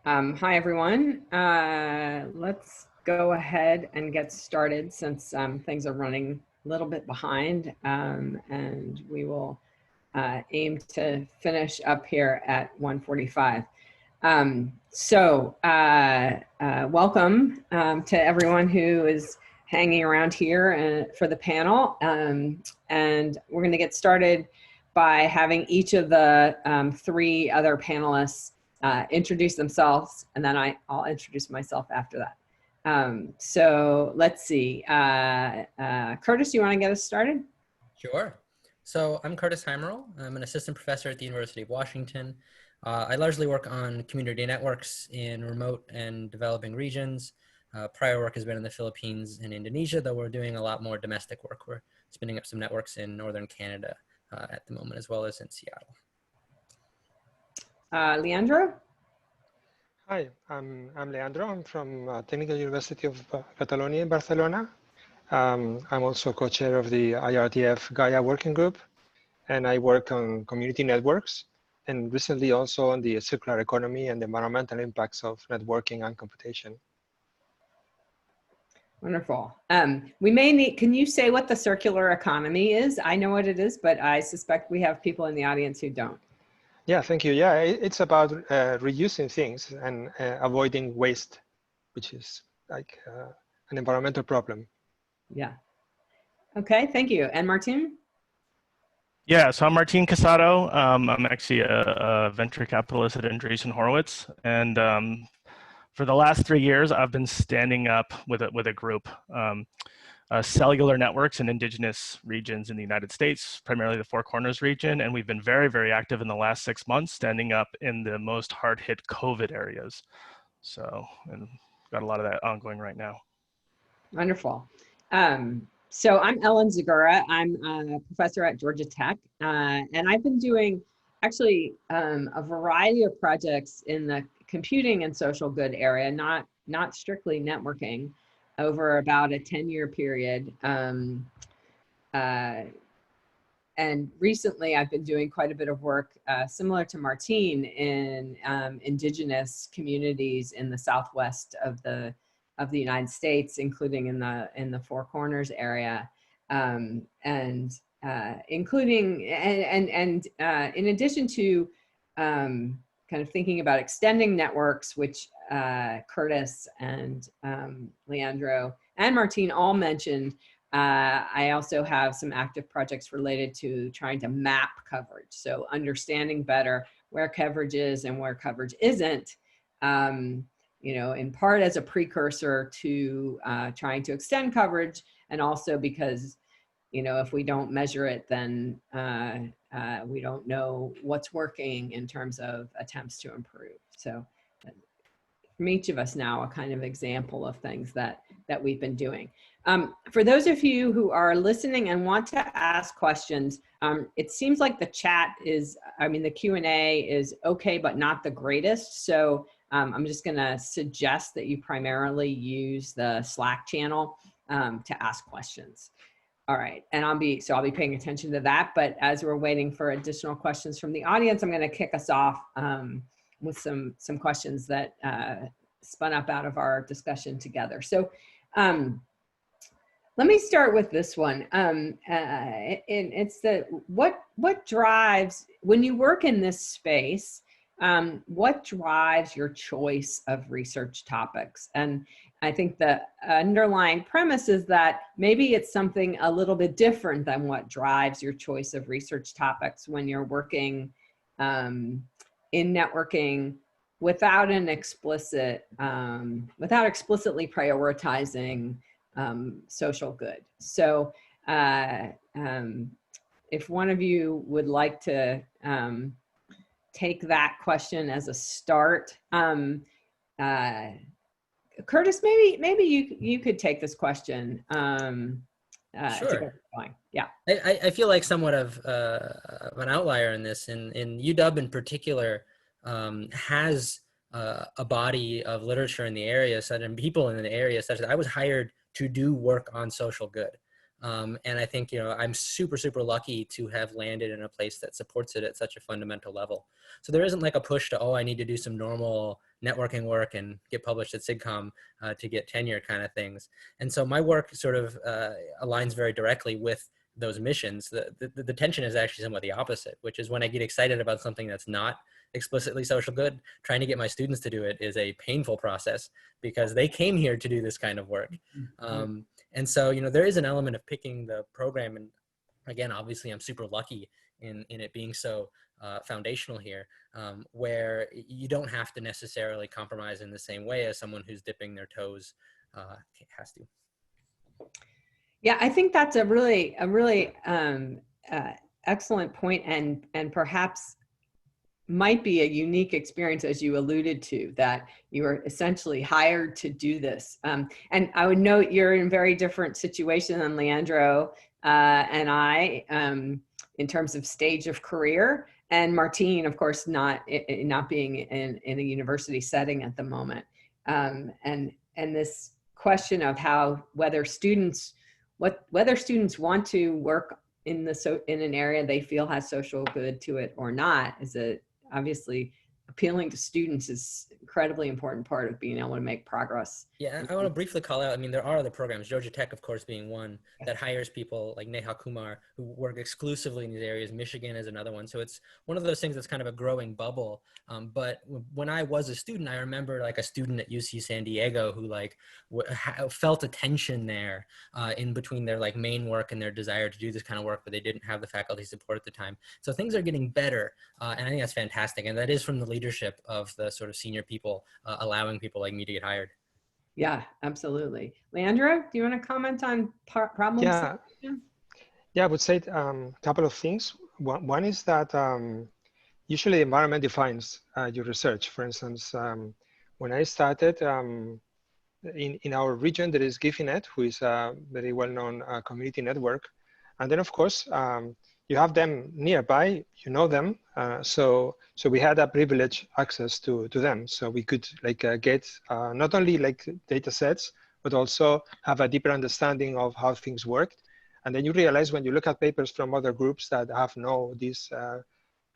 Hi, everyone. Let's go ahead and get started since things are running a little bit behind, and we will aim to finish up here at 1:45. Welcome to everyone who is hanging around here for the panel. And we're going to get started by having each of the three other panelists introduce themselves, and then I'll introduce myself after that. So let's see. Kurtis, you want to get us started? Sure. So I'm Kurtis Heimerl. I'm an assistant professor at the University of Washington. I largely work on community networks in remote and developing regions. Prior work has been in the Philippines and Indonesia, though we're doing a lot more domestic work. We're spinning up some networks in northern Canada at the moment, as well as in Seattle. Leandro? Hi, I'm Leandro. I'm from Technical University of Catalunya in Barcelona. I'm also co-chair of the IRTF Gaia working group, and I work on community networks, and recently also on the circular economy and the environmental impacts of networking and computation. Wonderful. We may need, can you say what the circular economy is? I know what it is, but I suspect we have people in the audience who don't. Yeah, thank you. Yeah, it's about reusing things and avoiding waste, which is like an environmental problem. Yeah. Okay, thank you. And Martin? Yeah, so I'm Martin Casado. I'm actually a venture capitalist at Andreessen Horowitz, and for the last 3 years, I've been standing up with a group, cellular networks in indigenous regions in the United States, primarily the Four Corners region, and we've been very, very active in the last 6 months, standing up in the most hard-hit COVID areas. So, and got a lot of that ongoing right now. Wonderful. So I'm Ellen Zegura. I'm a professor at GeorgiaTech, and I've been doing actually a variety of projects in the computing and social good area, not strictly networking, over about a 10-year period. And recently I've been doing quite a bit of work similar to Martin in indigenous communities in the southwest of the United States, including in the Four Corners area, including in addition to kind of thinking about extending networks, which Kurtis and Leandro and Martin all mentioned. I also have some active projects related to trying to map coverage, so understanding better where coverage is and where coverage isn't. You know, in part as a precursor to trying to extend coverage, and also because, you know, if we don't measure it, then we don't know what's working in terms of attempts to improve. So from each of us now, a kind of example of things that we've been doing. For those of you who are listening and want to ask questions, it seems like the chat is, I mean, the Q&A is okay, but not the greatest. So I'm just gonna suggest that you primarily use the Slack channel to ask questions. All right, and I'll be paying attention to that, but as we're waiting for additional questions from the audience, I'm gonna kick us off with some questions that spun up out of our discussion together. So let me start with this one. And it's what drives, when you work in this space, what drives your choice of research topics? And I think the underlying premise is that maybe it's something a little bit different than what drives your choice of research topics when you're working in networking without an explicit, without explicitly prioritizing social good. So if one of you would like to take that question as a start, Kurtis, maybe you could take this question. Sure. Yeah. I feel like somewhat of an outlier in this. In UW in particular, has a body of literature in the area, and people in the area, such that I was hired to do work on social good. And I think, you know, I'm super, super lucky to have landed in a place that supports it at such a fundamental level. So there isn't like a push to, oh, I need to do some normal networking work and get published at SIGCOMM to get tenure kind of things. And so my work sort of aligns very directly with those missions. The tension is actually somewhat the opposite, which is when I get excited about something that's not explicitly social good, trying to get my students to do it is a painful process because they came here to do this kind of work. And so, you know, there is an element of picking the program. And again, obviously I'm super lucky in it being so foundational here, where you don't have to necessarily compromise in the same way as someone who's dipping their toes has to. Yeah, I think that's a really excellent point, and perhaps might be a unique experience, as you alluded to, that you were essentially hired to do this. And I would note you're in a very different situation than Leandro and I in terms of stage of career, and Martin, of course, not being in a university setting at the moment. And this question of whether students want to work in an area they feel has social good to it or not is obviously appealing to students is incredibly important part of being able to make progress. Yeah, I want to briefly call out, I mean, there are other programs, GeorgiaTech, of course, being one that hires people like Neha Kumar who work exclusively in these areas. Michigan is another one. So it's one of those things that's kind of a growing bubble. But when I was a student, I remember like a student at UC San Diego who like felt a tension there in between their like main work and their desire to do this kind of work, but they didn't have the faculty support at the time. So things are getting better. And I think that's fantastic. And that is from the leadership of the sort of senior people allowing people like me to get hired. Yeah, absolutely. Leandro, do you want to comment on problems? Yeah, I would say a couple of things. One is that usually the environment defines your research. For instance, when I started in our region, there is GIFINet, who is a very well-known community network. And then, of course, you have them nearby, you know them. So we had a privileged access to them. So we could like get not only like data sets, but also have a deeper understanding of how things worked. And then you realize when you look at papers from other groups that have this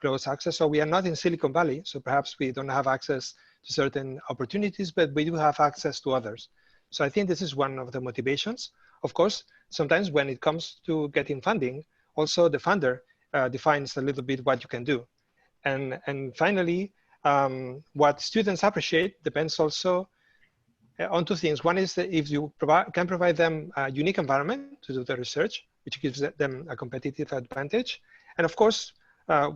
close access. So we are not in Silicon Valley, so perhaps we don't have access to certain opportunities, but we do have access to others. So I think this is one of the motivations. Of course, sometimes when it comes to getting funding, also the funder defines a little bit what you can do. And finally, what students appreciate depends also on two things. One is that if you can provide them a unique environment to do the research, which gives them a competitive advantage. And of course,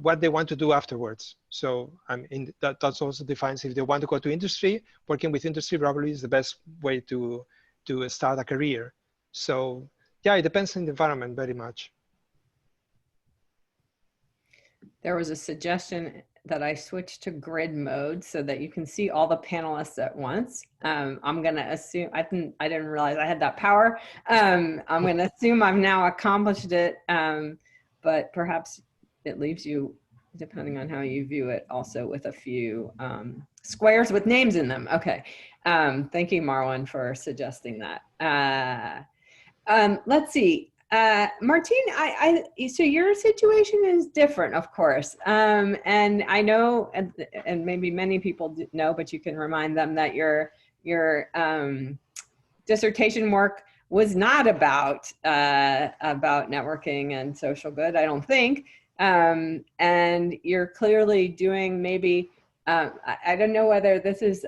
what they want to do afterwards. So that also defines if they want to go to industry, working with industry probably is the best way to start a career. So yeah, it depends on the environment very much. There was a suggestion that I switch to grid mode so that you can see all the panelists at once. I'm going to assume, I didn't realize I had that power. I'm going to assume I've now accomplished it, but perhaps it leaves you, depending on how you view it, also with a few squares with names in them. Okay. Thank you, Marwan, for suggesting that. Let's see. Martin, so your situation is different, of course. And I know, and maybe many people know, but you can remind them that your dissertation work was not about networking and social good, I don't think. And you're clearly doing maybe, I don't know whether this is,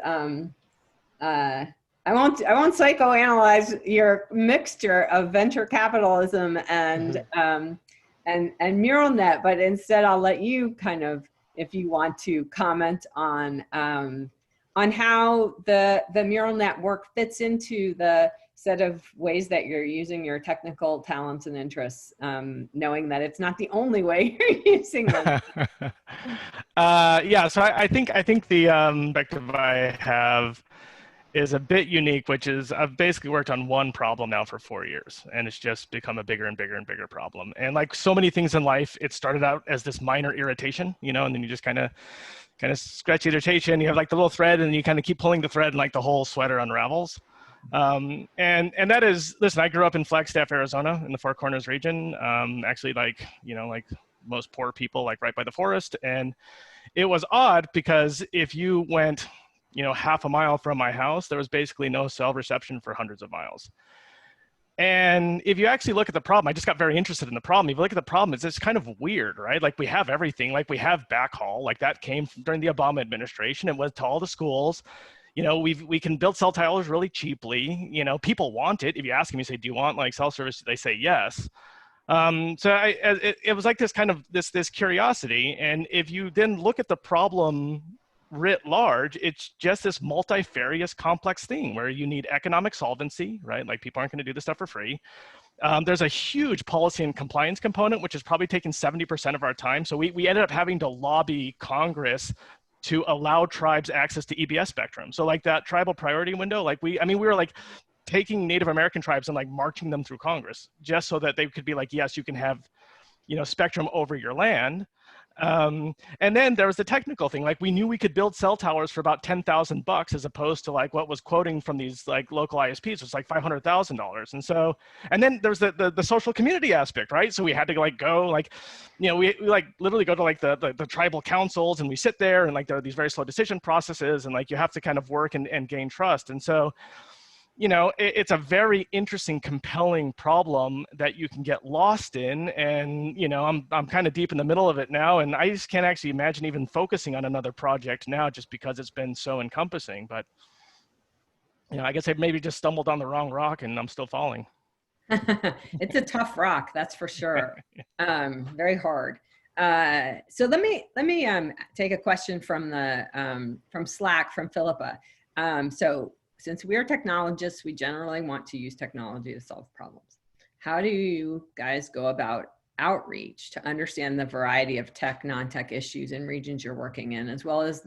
I won't psychoanalyze your mixture of venture capitalism and MuralNet, but instead I'll let you kind of, if you want to, comment on how the MuralNet work fits into the set of ways that you're using your technical talents and interests, knowing that it's not the only way you're using them. Yeah, so I think the perspective I have is a bit unique, which is I've basically worked on one problem now for 4 years, and it's just become a bigger and bigger and bigger problem. And like so many things in life, it started out as this minor irritation, you know, and then you just kind of scratch the irritation. You have like the little thread, and you kind of keep pulling the thread, and like the whole sweater unravels. And that is, listen, I grew up in Flagstaff, Arizona, in the Four Corners region. Actually, like, you know, like most poor people, like right by the forest. And it was odd because if you went, half a mile from my house, there was basically no cell reception for hundreds of miles. And if you actually look at the problem, I just got very interested in the problem. If you look at the problem, it's kind of weird, right? Like we have everything, like we have backhaul, like that came during the Obama administration. It went to all the schools. We can build cell towers really cheaply. People want it. If you ask them, you say, do you want like cell service? They say yes. It was like this kind of this curiosity. And if you then look at the problem writ large, it's just this multifarious complex thing where you need economic solvency, right? Like people aren't going to do this stuff for free. There's a huge policy and compliance component, which is probably taking 70% of our time. So we ended up having to lobby Congress to allow tribes access to EBS spectrum. So like that tribal priority window, like we were like taking Native American tribes and like marching them through Congress just so that they could be like, yes, you can have, spectrum over your land. And then there was the technical thing. Like we knew we could build cell towers for about $10,000 as opposed to like what was quoting from these like local ISPs was like $500,000. And then there's the social community aspect, right? So we had to like go like, we like literally go to like the tribal councils and we sit there and like there are these very slow decision processes and like you have to kind of work and gain trust. And so, it's a very interesting, compelling problem that you can get lost in. And, I'm kind of deep in the middle of it now. And I just can't actually imagine even focusing on another project now just because it's been so encompassing. But, I guess I maybe just stumbled on the wrong rock and I'm still falling. It's a tough rock, that's for sure. Very hard. So let me take a question from from Slack from Philippa. So since we are technologists, we generally want to use technology to solve problems. How do you guys go about outreach to understand the variety of tech, non-tech issues in regions you're working in, as well as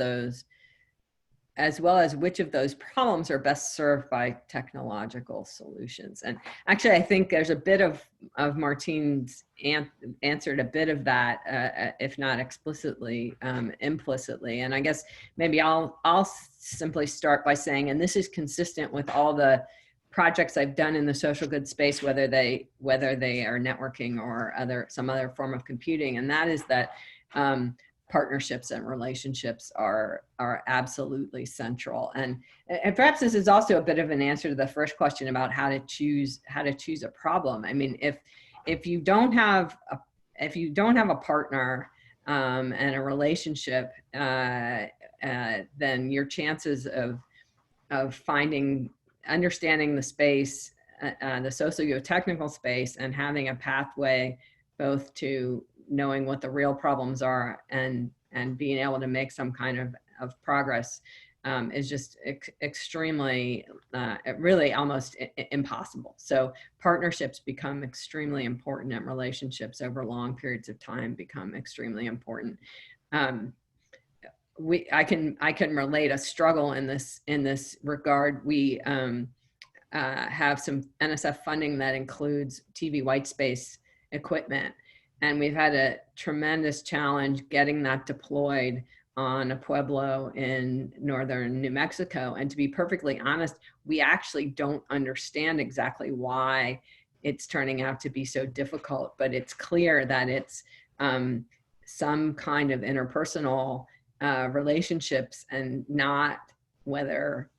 which of those problems are best served by technological solutions? And actually, I think there's a bit of Martin's answered a bit of that, if not explicitly, implicitly. And I guess maybe I'll simply start by saying, and this is consistent with all the projects I've done in the social good space, whether they are networking or some other form of computing, and that is that partnerships and relationships are absolutely central. And perhaps this is also a bit of an answer to the first question about how to choose a problem. I mean, if you don't have a partner and a relationship, then your chances of understanding the space, the socio-technical space, and having a pathway both to knowing what the real problems are and being able to make some kind of progress is just extremely, really almost impossible. So partnerships become extremely important, and relationships over long periods of time become extremely important. I can relate a struggle in this regard. We have some NSF funding that includes TV white space equipment. And we've had a tremendous challenge getting that deployed on a pueblo in northern New Mexico. And to be perfectly honest, we actually don't understand exactly why it's turning out to be so difficult, but it's clear that it's some kind of interpersonal relationships and not whether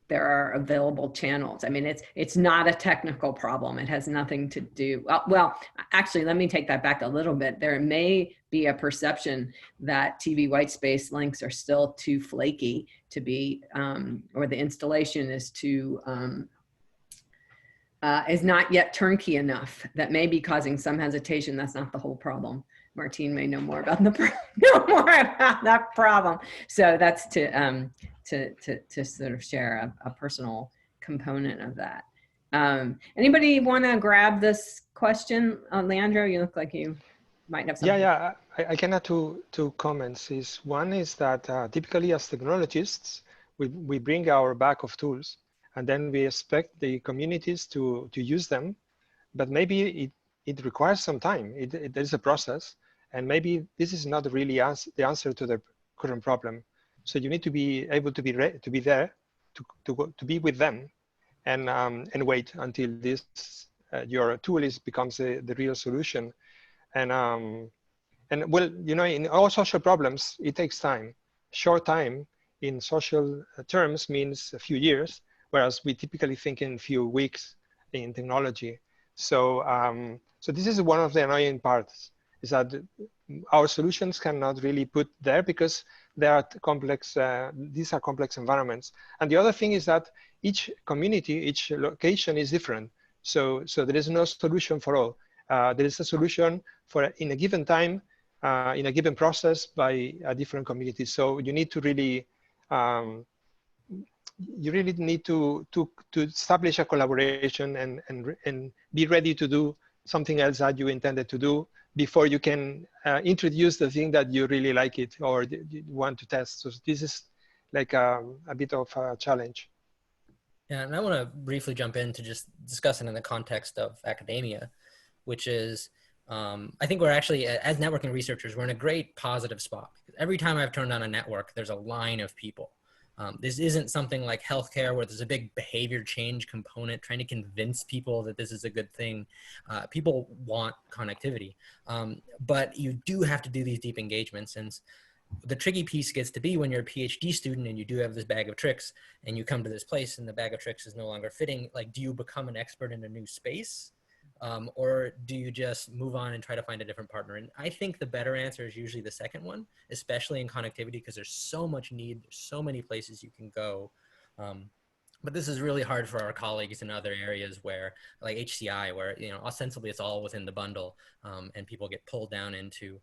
there are available channels. I mean, it's not a technical problem. It has nothing to do, well, actually, let me take that back a little bit. There may be a perception that TV white space links are still too flaky to be, or the installation is too, is not yet turnkey enough. That may be causing some hesitation. That's not the whole problem. Martin may know more about that problem. So that's to sort of share a personal component of that. Anybody want to grab this question? Leandro, you look like you might have something. Yeah, I can add two comments. One is that typically as technologists, we bring our bag of tools and then we expect the communities to use them, but maybe it requires some time. There's a process, and maybe this is not really the answer to the current problem. So you need to be able to be there, to be with them, and wait until this your tool becomes the real solution. And well, in all social problems, it takes time. Short time in social terms means a few years, whereas we typically think in few weeks in technology. So, so this is one of the annoying parts, is that our solutions cannot really put there because they are complex, these are complex environments. And the other thing is that each community, each location is different. So there is no solution for all. There is a solution for in a given time, in a given process by a different community. So you need to really, to establish a collaboration and be ready to do something else that you intended to do before you can introduce the thing that you really like it or you want to test. So this is like a bit of a challenge. Yeah, and I want to briefly jump in to just discuss it in the context of academia, which is, I think we're actually, as networking researchers, we're in a great positive spot. Every time I've turned on a network, there's a line of people. This isn't something like healthcare where there's a big behavior change component trying to convince people that this is a good thing. People want connectivity, but you do have to do these deep engagements. And the tricky piece gets to be when you're a PhD student and you do have this bag of tricks and you come to this place and the bag of tricks is no longer fitting. Like, do you become an expert in a new space? Or do you just move on and try to find a different partner? And I think the better answer is usually the second one, especially in connectivity, because there's so much need, there's so many places you can go. But this is really hard for our colleagues in other areas where, like HCI, where, you know, ostensibly it's all within the bundle, and people get pulled down into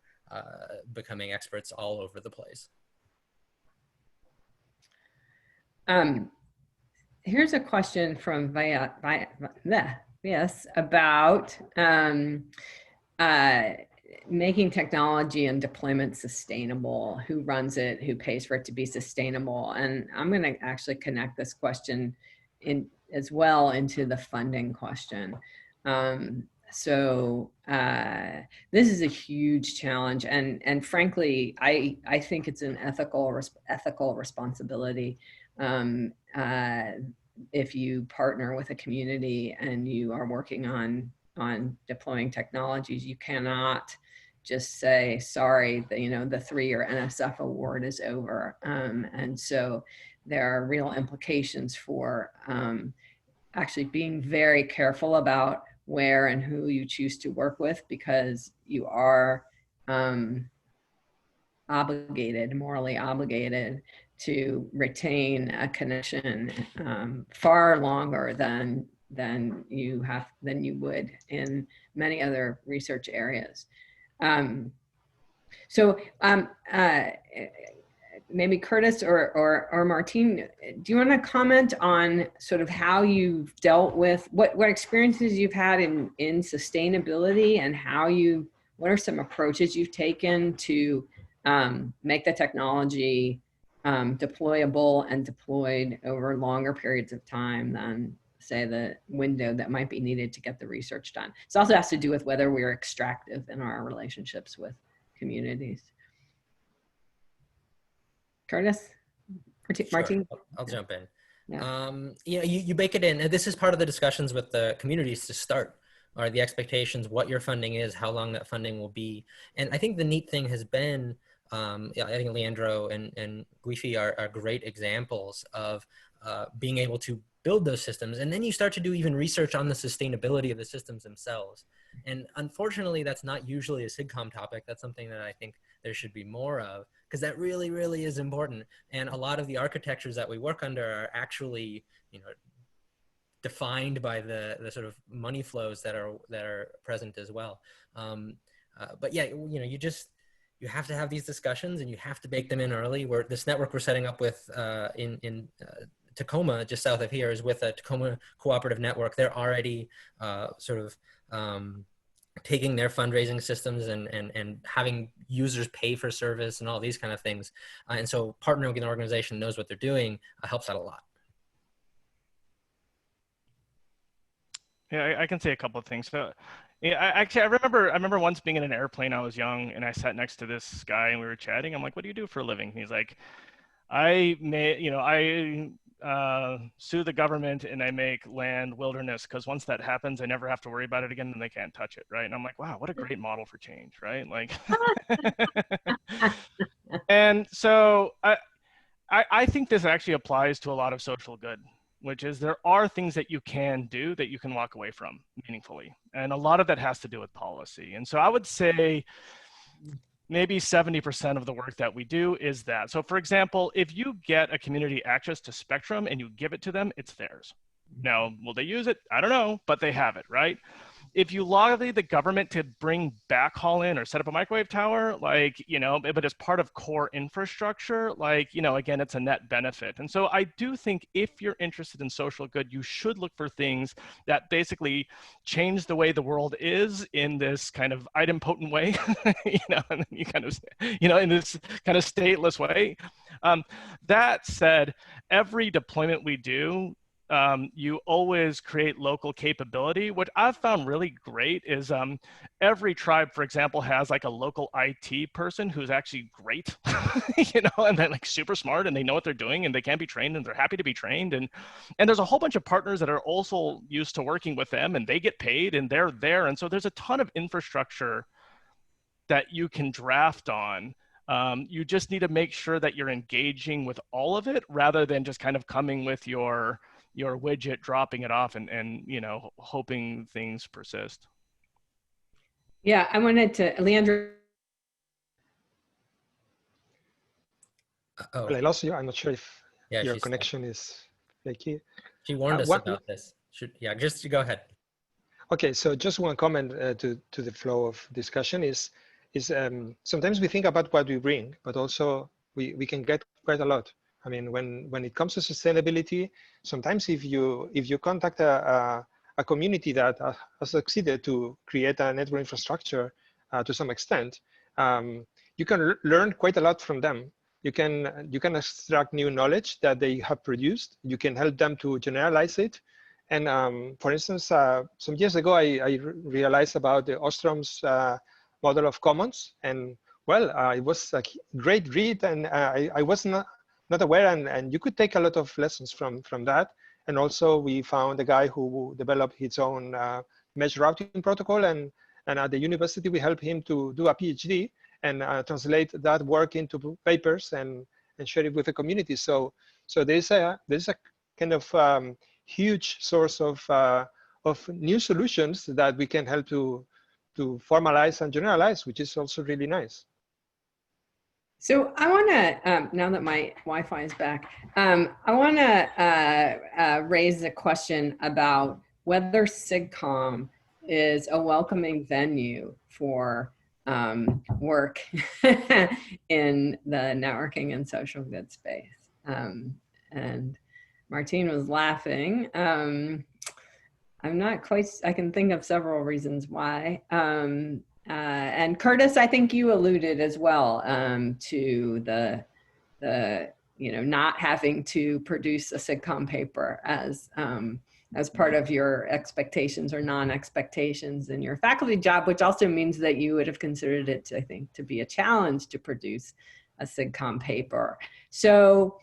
becoming experts all over the place. Here's a question from Yes, about making technology and deployment sustainable. Who runs it? Who pays for it to be sustainable? And I'm going to actually connect this question in as well into the funding question. So this is a huge challenge, and frankly, I think it's an ethical responsibility. If you partner with a community and you are working on deploying technologies, you cannot just say, sorry, the 3-year NSF award is over. And so there are real implications for actually being very careful about where and who you choose to work with, because you are morally obligated to retain a connection far longer than you would in many other research areas. Maybe Kurtis or Martin, do you want to comment on sort of how you've dealt with what experiences you've had in sustainability, and what are some approaches you've taken to make the technology deployable and deployed over longer periods of time than, say, the window that might be needed to get the research done? This also has to do with whether we're extractive in our relationships with communities. Kurtis? Martin? Sure. I'll jump in. Yeah. You bake it in. And this is part of the discussions with the communities to start, are the expectations, what your funding is, how long that funding will be. And I think the neat thing has been, I think Leandro and Guifi are great examples of being able to build those systems. And then you start to do even research on the sustainability of the systems themselves. And unfortunately, that's not usually a SIGCOMM topic. That's something that I think there should be more of, because that really, really is important. And a lot of the architectures that we work under are actually, defined by the sort of money flows that are present as well. But yeah, you have to have these discussions, and you have to bake them in early. This network we're setting up with in Tacoma, just south of here, is with a Tacoma Cooperative Network. They're already taking their fundraising systems and having users pay for service and all these kind of things. And so partnering with an organization that knows what they're doing helps out a lot. Yeah, I can say a couple of things. So, yeah, I remember once being in an airplane. I was young, and I sat next to this guy, and we were chatting. I'm like, "What do you do for a living?" And he's like, I sue the government and I make land wilderness, because once that happens, I never have to worry about it again, and they can't touch it, right? And I'm like, wow, what a great model for change, right? Like, and so I think this actually applies to a lot of social good, which is there are things that you can do that you can walk away from meaningfully. And a lot of that has to do with policy. And so I would say maybe 70% of the work that we do is that. So for example, if you get a community access to Spectrum and you give it to them, it's theirs. Now, will they use it? I don't know, but they have it, right? If you lobby the government to bring backhaul in or set up a microwave tower, like, you know, but as part of core infrastructure, like, you know, again, it's a net benefit. And so I do think if you're interested in social good, you should look for things that basically change the way the world is in this kind of idempotent way, you know, and you kind of, you know, in this kind of stateless way. That said, every deployment we do, you always create local capability. What I've found really great is every tribe, for example, has like a local IT person who's actually great, you know, and they're like super smart and they know what they're doing and they can be trained and they're happy to be trained. And there's a whole bunch of partners that are also used to working with them and they get paid and they're there. And so there's a ton of infrastructure that you can draft on. You just need to make sure that you're engaging with all of it rather than just kind of coming with your widget, dropping it off and you know, hoping things persist. Yeah, I wanted to, Leandro. Well, I lost you. I'm not sure if Yeah, your connection is flaky. She warned us about this. Yeah, just go ahead. Okay, so just one comment to the flow of discussion is sometimes we think about what we bring, but also we can get quite a lot. I mean, when it comes to sustainability, sometimes if you contact a community that has succeeded to create a network infrastructure to some extent, you can learn quite a lot from them. You can extract new knowledge that they have produced. You can help them to generalize it. And for instance, some years ago, I realized about the Ostrom's model of commons, and well, it was a great read, and I was not aware, and you could take a lot of lessons from that. And also we found a guy who developed his own mesh routing protocol, and at the university we helped him to do a PhD and translate that work into papers and share it with the community. So there's a kind of huge source of new solutions that we can help to formalize and generalize, which is also really nice. So I want to, now that my Wi-Fi is back, I want to raise a question about whether SIGCOMM is a welcoming venue for work in the networking and social good space. And Martine was laughing. I'm not quite, I can think of several reasons why. And Kurtis, I think you alluded as well to the you know, not having to produce a SIGCOMM paper as part of your expectations or non-expectations in your faculty job, which also means that you would have considered it, I think, to be a challenge to produce a SIGCOMM paper. So,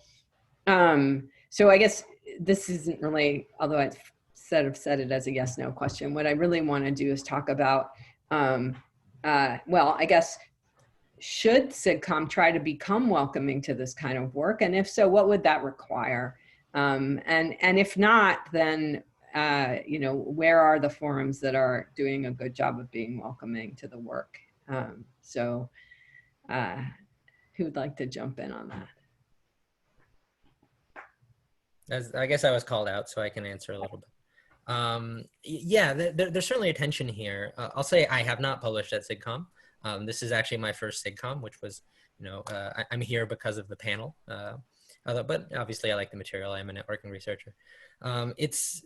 so I guess this isn't really, although I've said it as a yes/no question. What I really want to do is talk about. Well, I guess, should SIGCOMM try to become welcoming to this kind of work? And if so, what would that require? And if not, then, you know, where are the forums that are doing a good job of being welcoming to the work? So who would like to jump in on that? I guess I was called out, so I can answer a little bit. Yeah, there's certainly a tension here. I'll say I have not published at SIGCOMM. This is actually my first SIGCOMM, which was, you know, I'm here because of the panel. But obviously I like the material. I'm a networking researcher. It's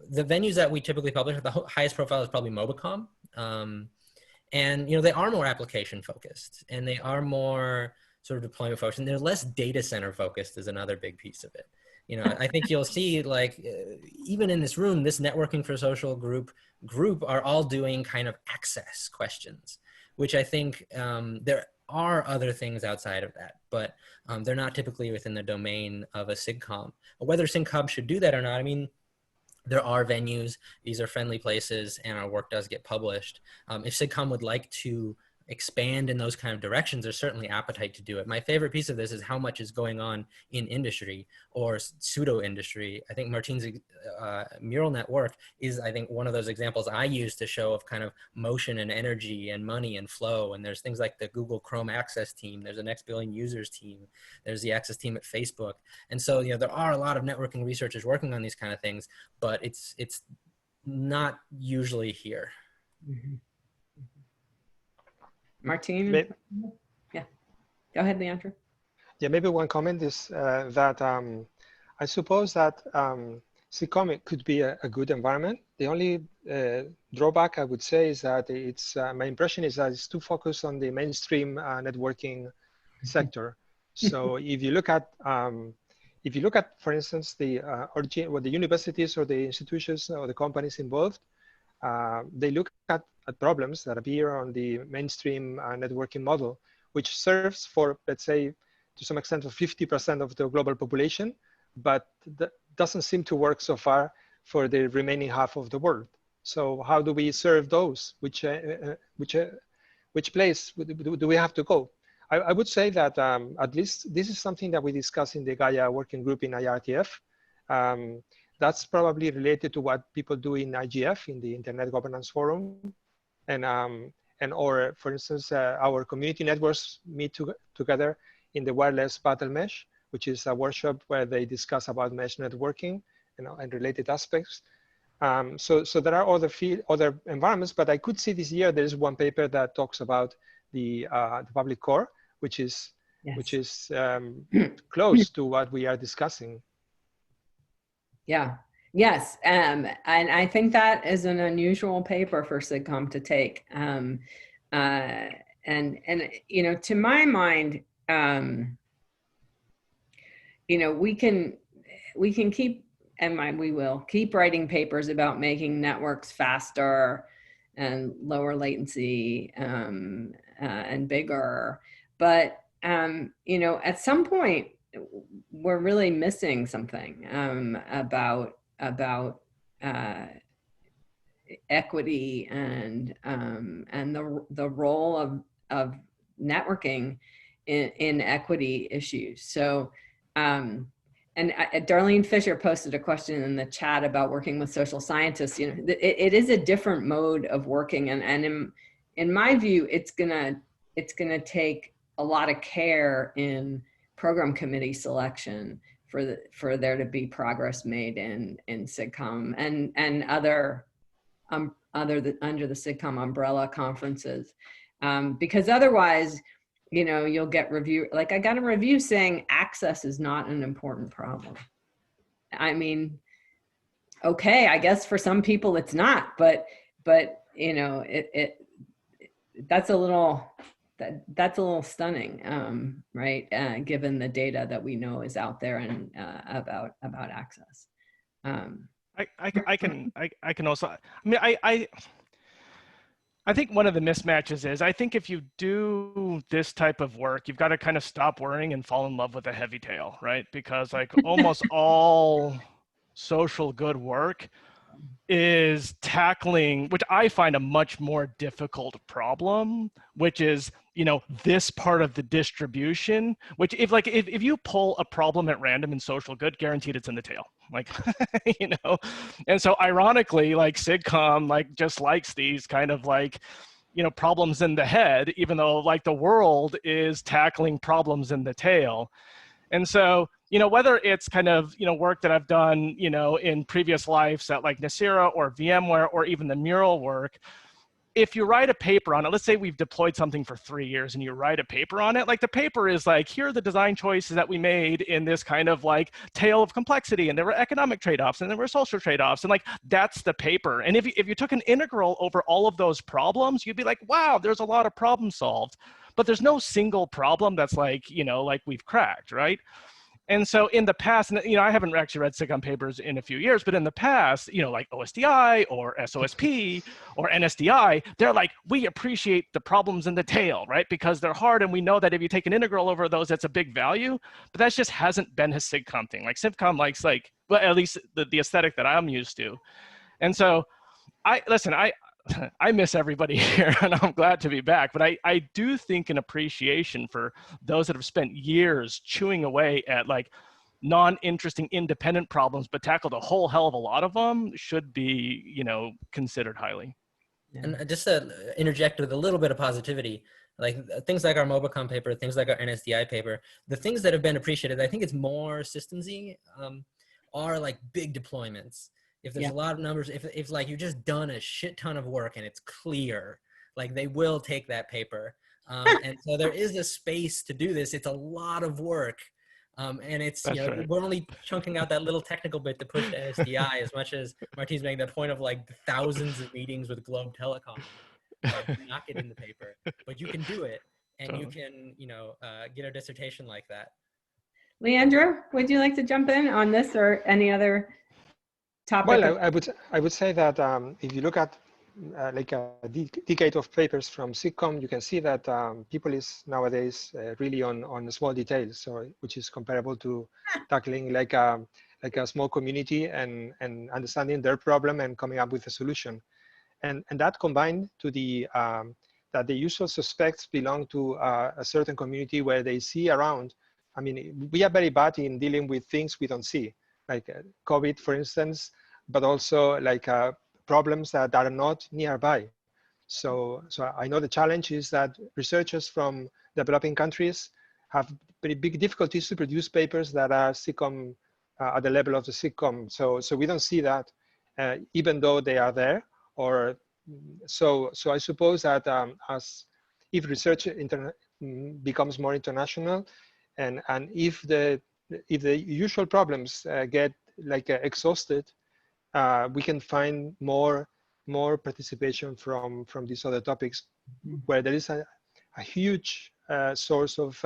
the venues that we typically publish, the highest profile is probably Mobicom. And, you know, they are more application focused and they are more sort of deployment focused, and they're less data center focused is another big piece of it. You know, I think you'll see, like, even in this room, this networking for social group are all doing kind of access questions, which I think there are other things outside of that, but they're not typically within the domain of a SIGCOMM. Whether SIGCOMM should do that or not, I mean, there are venues, these are friendly places, and our work does get published. If SIGCOMM would like to expand in those kind of directions, there's certainly appetite to do it. My favorite piece of this is how much is going on in industry or pseudo industry. I think Martin's MuralNet work is, I think, one of those examples I use to show of kind of motion and energy and money and flow. And there's things like the Google Chrome Access team. There's a Next Billion Users team. There's the Access team at Facebook. And so, you know, there are a lot of networking researchers working on these kind of things, but it's not usually here. Mm-hmm. Martin? Yeah, go ahead, Leandro. Yeah, maybe one comment is that I suppose that SIGCOMM could be a good environment. The only drawback I would say is that it's my impression is that it's too focused on the mainstream networking sector. So if you look at for instance the universities or the institutions or the companies involved, they look at problems that appear on the mainstream networking model, which serves for, let's say, to some extent, for 50% of the global population, but that doesn't seem to work so far for the remaining half of the world. So how do we serve those? Which place do we have to go? I would say that at least this is something that we discuss in the Gaia working group in IRTF. That's probably related to what people do in IGF, in the Internet Governance Forum. Or for instance, our community networks meet together in the Wireless Battle Mesh, which is a workshop where they discuss about mesh networking, you know, and related aspects. So there are other environments, but I could see this year there is one paper that talks about the public core, which is close to what we are discussing. Yeah. Yes, and I think that is an unusual paper for SIGCOMM to take, and you know, to my mind, you know, we can keep, and we will keep writing papers about making networks faster and lower latency and bigger, but you know, at some point we're really missing something about equity and the role of networking in equity issues. So, and Darlene Fisher posted a question in the chat about working with social scientists. You know, it is a different mode of working, and in my view, it's gonna take a lot of care in program committee selection for there to be progress made in SIGCOMM and other under the SIGCOMM umbrella conferences, because otherwise, you know, you'll get review, like I got a review saying access is not an important problem. I mean, okay, I guess for some people it's not, but you know, that's a little stunning, right? Given the data that we know is out there and about access. I can also, I mean, I think one of the mismatches is, I think if you do this type of work, you've got to kind of stop worrying and fall in love with a heavy tail, right? Because like almost all social good work is tackling, which I find a much more difficult problem, which is, you know, this part of the distribution, which if you pull a problem at random in social good, guaranteed it's in the tail, like, you know? And so ironically, like SIGCOMM, like just likes these kind of like, you know, problems in the head, even though like the world is tackling problems in the tail. And so, you know, whether it's kind of, you know, work that I've done, you know, in previous lives at like Nicira or VMware or even the Mural work, if you write a paper on it, let's say we've deployed something for 3 years and you write a paper on it, like the paper is like, here are the design choices that we made in this kind of like tale of complexity, and there were economic trade-offs and there were social trade-offs, and like that's the paper. And if you took an integral over all of those problems, you'd be like, wow, there's a lot of problems solved, but there's no single problem that's like, you know, like we've cracked, right? And so in the past, and you know, I haven't actually read SIGCOMM papers in a few years, but in the past, you know, like OSDI or SOSP or NSDI, they're like, we appreciate the problems in the tail, right? Because they're hard, and we know that if you take an integral over those, that's a big value. But that just hasn't been his SIGCOMM thing. Like SIGCOMM likes, like, well, at least the aesthetic that I'm used to. And so I miss everybody here, and I'm glad to be back. But I do think an appreciation for those that have spent years chewing away at like non-interesting independent problems, but tackled a whole hell of a lot of them, should be, you know, considered highly. Yeah. And just to interject with a little bit of positivity, like things like our MobiCom paper, things like our NSDI paper, the things that have been appreciated, I think it's more systemsy, are like big deployments. If there's a lot of numbers, if like you've just done a shit ton of work and it's clear, like they will take that paper. And so there is a space to do this. It's a lot of work. And it's, you know, we're only chunking out that little technical bit to push to NSDI, as much as Martin's making that point of like the thousands of meetings with Globe Telecom. Not get in the paper, but you can do it, and you can, you know, get a dissertation like that. Leandro, would you like to jump in on this or any other topic? Well, I would say that if you look at like a decade of papers from SIGCOMM, you can see that people is nowadays really on small details, so which is comparable to tackling like a small community and understanding their problem and coming up with a solution, and that combined to the that the usual suspects belong to a certain community where they see around. I mean, we are very bad in dealing with things we don't see, like COVID, for instance, but also like problems that are not nearby. So I know the challenge is that researchers from developing countries have very big difficulties to produce papers that are SIGCOMM at the level of the SIGCOMM. So we don't see that, even though they are there. Or so I suppose that as if research becomes more international, and if the usual problems get like exhausted, we can find more participation from these other topics, where there is a huge source of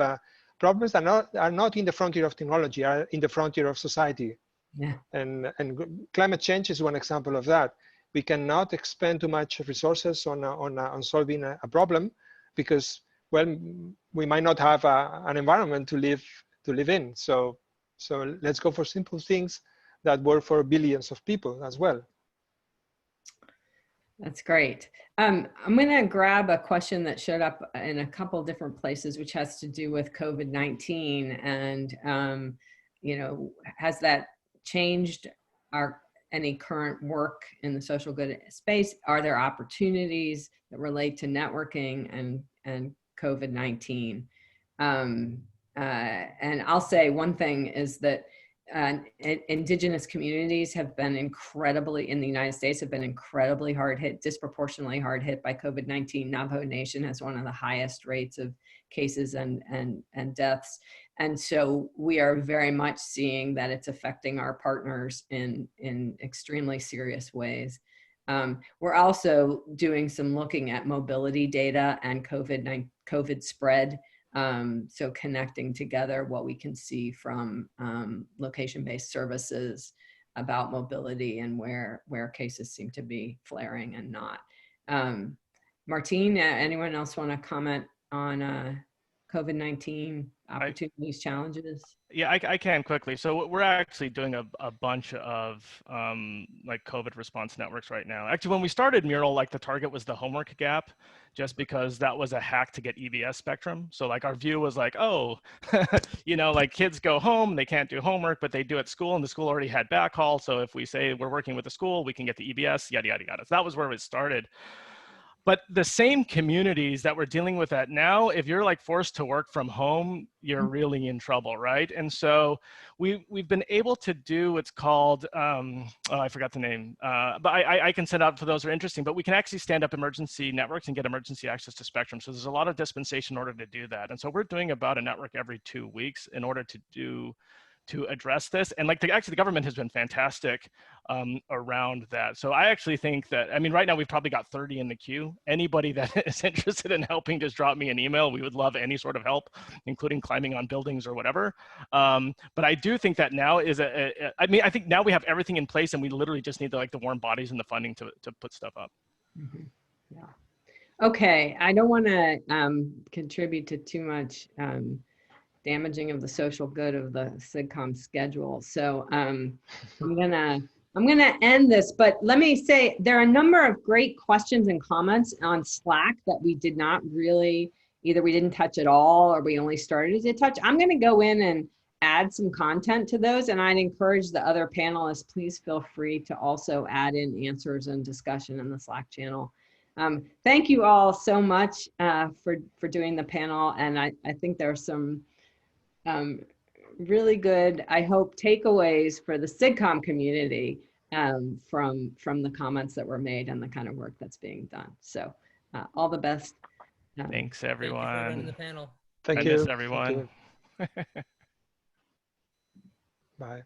problems that are not in the frontier of technology, are in the frontier of society. Yeah. And climate change is one example of that. We cannot expend too much resources on solving a problem, because, well, we might not have an environment to live in. So let's go for simple things that work for billions of people as well. That's great. I'm going to grab a question that showed up in a couple different places, which has to do with COVID-19, and you know, has that changed any current work in the social good space? Are there opportunities that relate to networking and COVID-19? And I'll say one thing is that indigenous communities have been incredibly, in the United States, have been incredibly hard hit, disproportionately hard hit by COVID-19. Navajo Nation has one of the highest rates of cases and deaths. And so we are very much seeing that it's affecting our partners in extremely serious ways. We're also doing some looking at mobility data and COVID spread. So connecting together what we can see from location-based services about mobility and where cases seem to be flaring and not. Martin, anyone else want to comment on COVID-19 opportunities, challenges? Yeah, I can quickly. So we're actually doing a bunch of like COVID response networks right now. Actually, when we started Mural, like the target was the homework gap, just because that was a hack to get EBS spectrum. So like our view was like, oh, you know, like kids go home, they can't do homework, but they do at school, and the school already had backhaul. So if we say we're working with the school, we can get the EBS, yada, yada, yada. So that was where it started. But the same communities that we're dealing with that now, if you're like forced to work from home, you're really in trouble, right? And so we've been able to do what's called, oh, I forgot the name, but I can send out for those who are interesting, but we can actually stand up emergency networks and get emergency access to spectrum. So there's a lot of dispensation in order to do that. And so we're doing about a network every 2 weeks in order to address this. And like actually the government has been fantastic around that. So I actually think that, I mean, right now we've probably got 30 in the queue. Anybody that is interested in helping, just drop me an email. We would love any sort of help, including climbing on buildings or whatever. But I do think that now is I mean, I think now we have everything in place, and we literally just need the warm bodies and the funding to put stuff up. Mm-hmm. Yeah. Okay, I don't want to contribute to too much damaging of the social good of the SIGCOMM schedule. So I'm gonna I'm going to end this, but let me say there are a number of great questions and comments on Slack that we did not really, either we didn't touch at all or we only started to touch. I'm going to go in and add some content to those, and I'd encourage the other panelists, please feel free to also add in answers and discussion in the Slack channel. Thank you all so much for doing the panel, and I think there are some really good, I hope, takeaways for the SIGCOMM community from the comments that were made and the kind of work that's being done. So all the best. Thanks, Thank you for running the everyone. panel. Thank I you. miss Thank everyone. you. Bye.